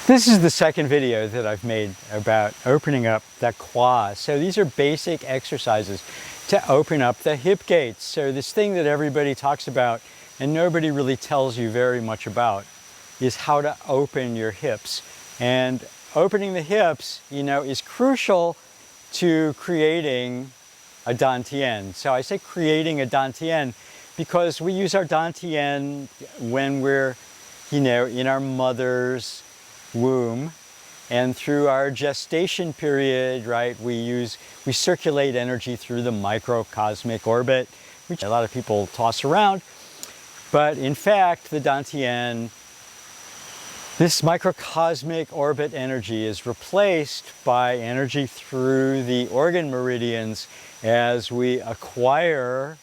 This is the second video that I've made about opening up the quad. So these are basic exercises to open up the hip gates. So this thing that everybody talks about and nobody really tells you very much about is how to open your hips. And opening the hips, is crucial to creating a dantian. So I say creating a dantian because we use our dantian when we're, in our mother's womb, and through our gestation period, right, we circulate energy through the microcosmic orbit, which a lot of people toss around. But in fact, the dantian, this microcosmic orbit energy, is replaced by energy through the organ meridians as we acquire,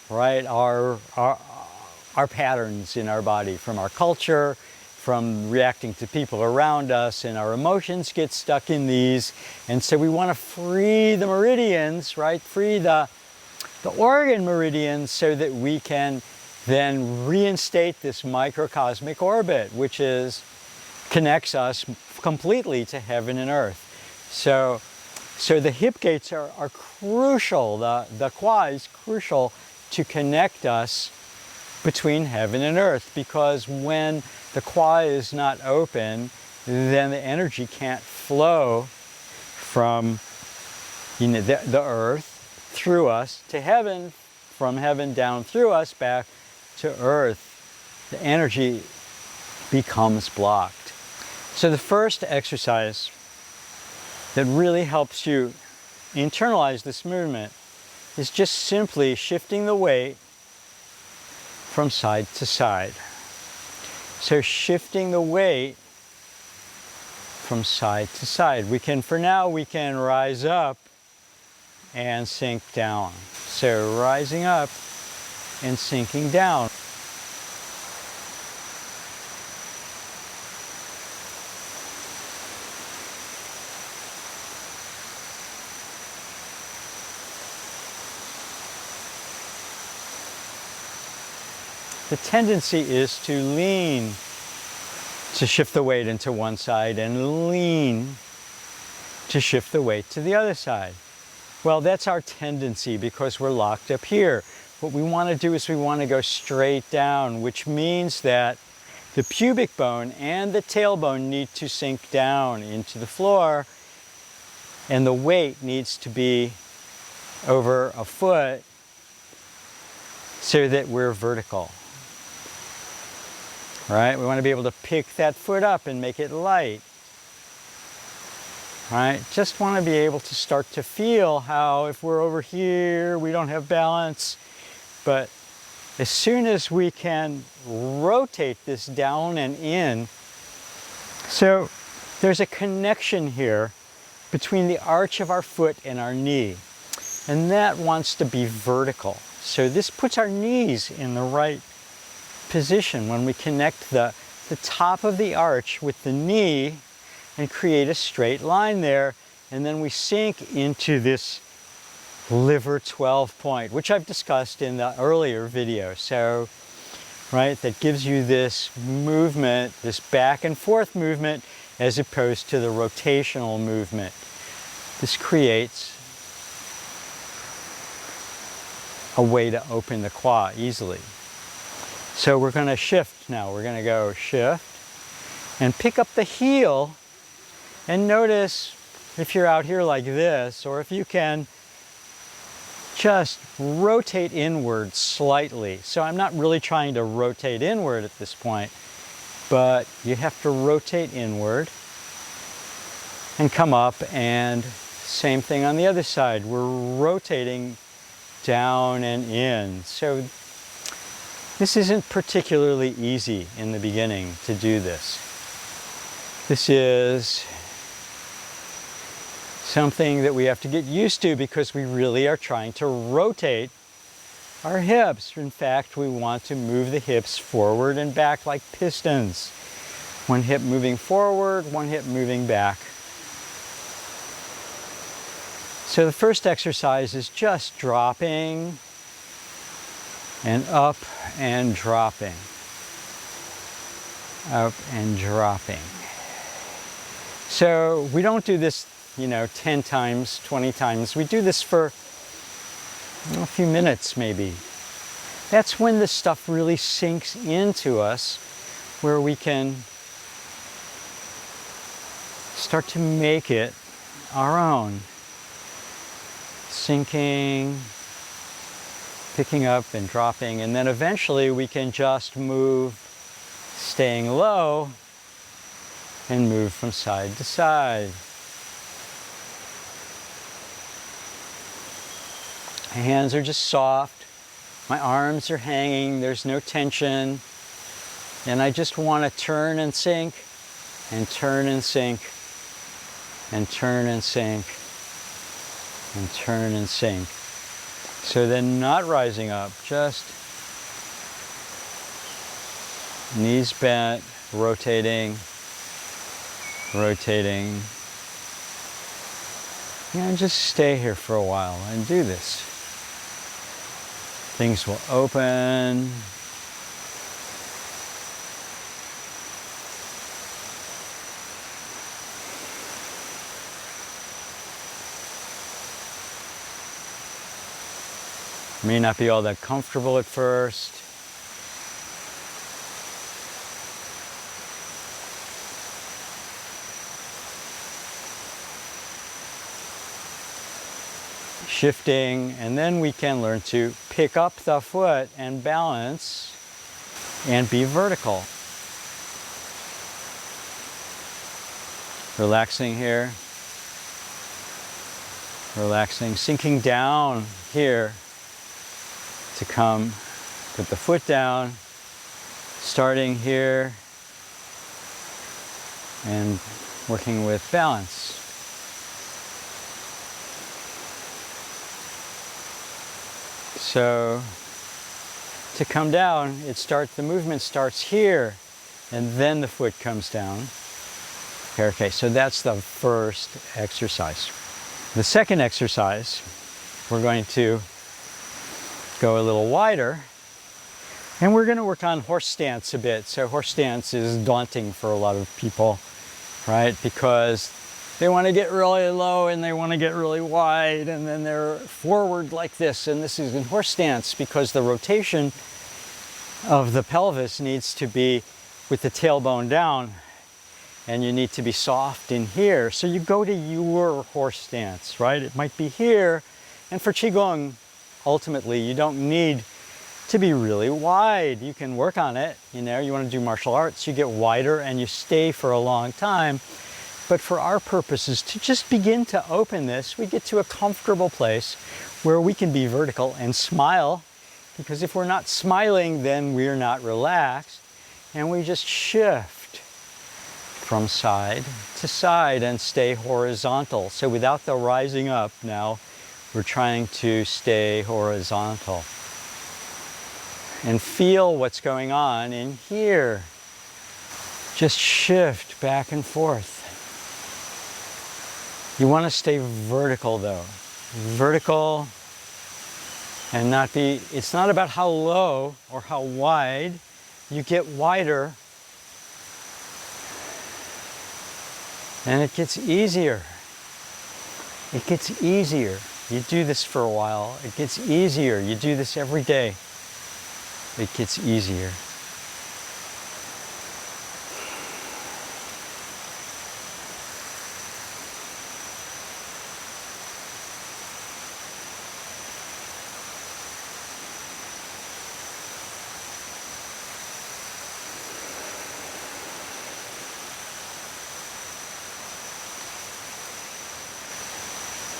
right, our patterns in our body from our culture, from reacting to people around us, and our emotions get stuck in these. And so we want to free the meridians, right? Free the organ meridians so that we can then reinstate this microcosmic orbit, which connects us completely to heaven and earth. So the hip gates are crucial. The quad is crucial to connect us between heaven and earth, because when the quad is not open, then the energy can't flow from the earth through us to heaven, from heaven down through us back to earth. The energy becomes blocked. So the first exercise that really helps you internalize this movement is just simply shifting the weight from side to side. So shifting the weight from side to side. For now, we can rise up and sink down. So rising up and sinking down. The tendency is to lean, to shift the weight into one side, and lean to shift the weight to the other side. Well, that's our tendency because we're locked up here. What we want to do is we want to go straight down, which means that the pubic bone and the tailbone need to sink down into the floor, and the weight needs to be over a foot so that we're vertical. Right? We want to be able to pick that foot up and make it light. Right? Just want to be able to start to feel how if we're over here, we don't have balance. But as soon as we can rotate this down and in, so there's a connection here between the arch of our foot and our knee. And that wants to be vertical. So this puts our knees in the right position when we connect the top of the arch with the knee and create a straight line there, and then we sink into this liver 12 point, which I've discussed in the earlier video. So, right, that gives you this movement, this back and forth movement, as opposed to the rotational movement. This creates a way to open the quad easily. So we're going to shift now. We're going to go shift and pick up the heel, and notice if you're out here like this, or if you can just rotate inward slightly. So I'm not really trying to rotate inward at this point, but you have to rotate inward and come up, and same thing on the other side. We're rotating down and in. So this isn't particularly easy in the beginning to do this. This is something that we have to get used to because we really are trying to rotate our hips. In fact, we want to move the hips forward and back like pistons. One hip moving forward, one hip moving back. So the first exercise is just dropping and up and dropping, up and dropping. So we don't do this, 10 times, 20 times. We do this for a few minutes maybe. That's when the stuff really sinks into us, where we can start to make it our own. Sinking, picking up and dropping, and then eventually we can just move, staying low, and move from side to side. My hands are just soft, my arms are hanging, there's no tension, and I just want to turn and sink, and turn and sink, and turn and sink, and turn and sink. So then not rising up, just knees bent, rotating, rotating. And just stay here for a while and do this. Things will open. May not be all that comfortable at first. Shifting, and then we can learn to pick up the foot and balance and be vertical. Relaxing here. Relaxing, sinking down here to come, put the foot down, starting here and working with balance. So to come down, the movement starts here, and then the foot comes down. Okay, so that's the first exercise. The second exercise, we're going to go a little wider, and we're going to work on horse stance a bit. So horse stance is daunting for a lot of people, right? Because they want to get really low and they want to get really wide, and then they're forward like this, and this is in horse stance because the rotation of the pelvis needs to be with the tailbone down, and you need to be soft in here. So you go to your horse stance, right? It might be here, and for Qigong, ultimately, you don't need to be really wide. You can work on it, you want to do martial arts, you get wider and you stay for a long time. But for our purposes, to just begin to open this, we get to a comfortable place where we can be vertical and smile, because if we're not smiling, then we're not relaxed, and we just shift from side to side and stay horizontal. So without the rising up now, we're trying to stay horizontal. And feel what's going on in here. Just shift back and forth. You want to stay vertical though. Vertical and not be, it's not about how low or how wide. You get wider and it gets easier. It gets easier. You do this for a while, it gets easier. You do this every day, it gets easier.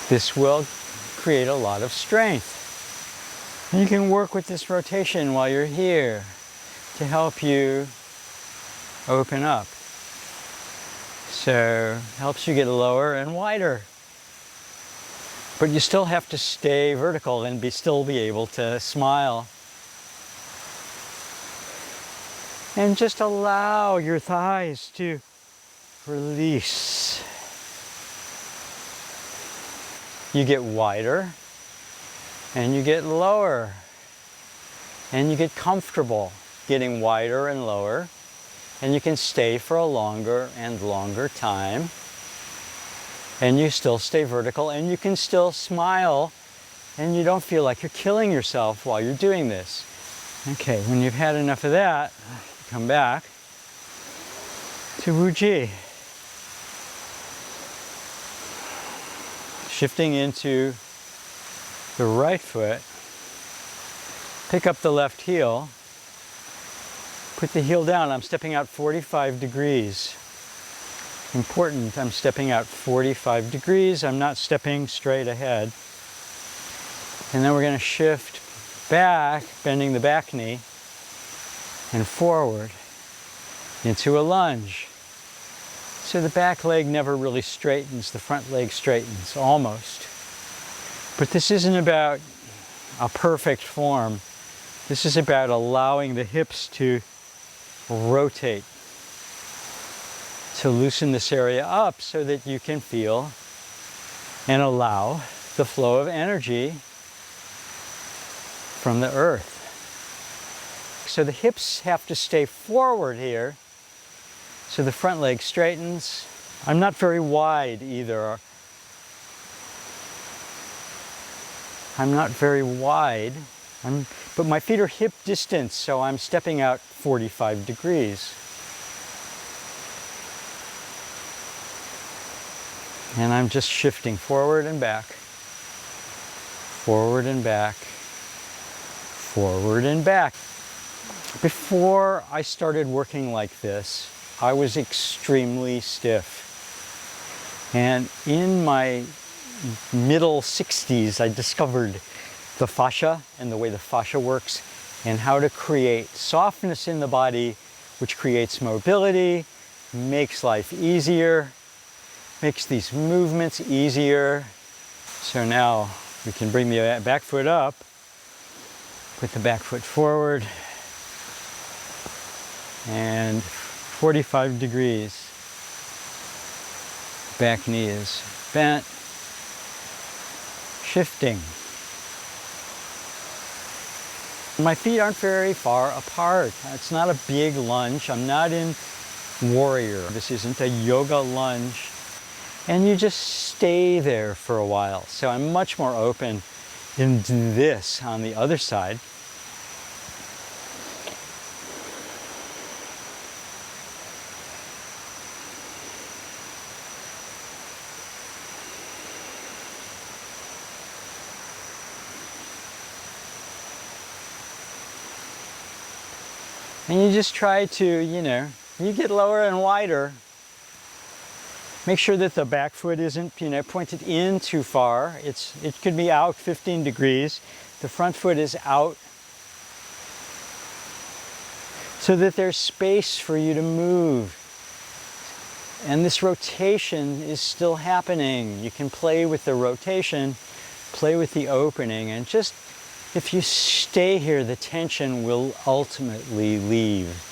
This will create a lot of strength. You can work with this rotation while you're here to help you open up. So it helps you get lower and wider. But you still have to stay vertical and still be able to smile. And just allow your thighs to release. You get wider, and you get lower, and you get comfortable getting wider and lower, and you can stay for a longer and longer time. and you still stay vertical, and you can still smile, and you don't feel like you're killing yourself while you're doing this. Okay, when you've had enough of that, come back to Wu Ji. Shifting into the right foot, pick up the left heel, put the heel down. I'm stepping out 45 degrees. Important, I'm stepping out 45 degrees. I'm not stepping straight ahead. And then we're going to shift back, bending the back knee, and forward into a lunge. So the back leg never really straightens, the front leg straightens, almost. But this isn't about a perfect form. This is about allowing the hips to rotate, to loosen this area up so that you can feel and allow the flow of energy from the earth. So the hips have to stay forward here, so the front leg straightens. I'm not very wide either. I'm not very wide, but my feet are hip distance, so I'm stepping out 45 degrees. And I'm just shifting forward and back, forward and back, forward and back. Before I started working like this, I was extremely stiff. And in my middle 60s, I discovered the fascia and the way the fascia works and how to create softness in the body, which creates mobility, makes life easier, makes these movements easier. So now we can bring the back foot up, put the back foot forward, and 45 degrees. Back knee is bent, shifting. My feet aren't very far apart. It's not a big lunge. I'm not in warrior. This isn't a yoga lunge. And you just stay there for a while. So I'm much more open in this on the other side. And you just try to, you get lower and wider. Make sure that the back foot isn't, pointed in too far. It could be out 15 degrees. The front foot is out so that there's space for you to move. And this rotation is still happening. You can play with the rotation, play with the opening, and just, if you stay here, the tension will ultimately leave.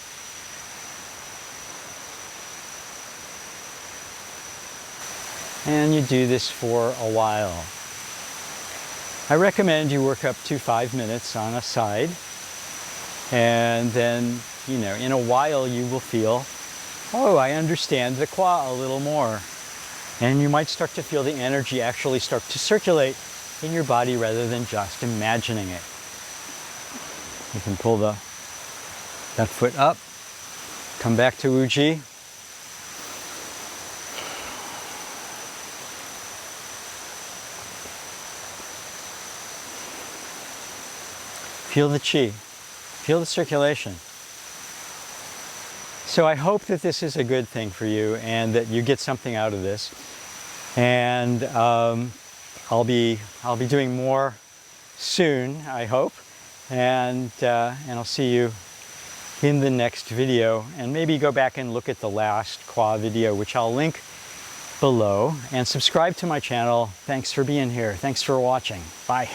And you do this for a while. I recommend you work up to 5 minutes on a side, and then, in a while you will feel, oh, I understand the qua a little more. And you might start to feel the energy actually start to circulate in your body rather than just imagining it. You can pull that foot up, come back to Wu Ji. Feel the qi, feel the circulation. So I hope that this is a good thing for you and that you get something out of this. And I'll be doing more soon, I hope, and I'll see you in the next video, and maybe go back and look at the last qua video, which I'll link below, and subscribe to my channel. Thanks for being here. Thanks for watching. Bye.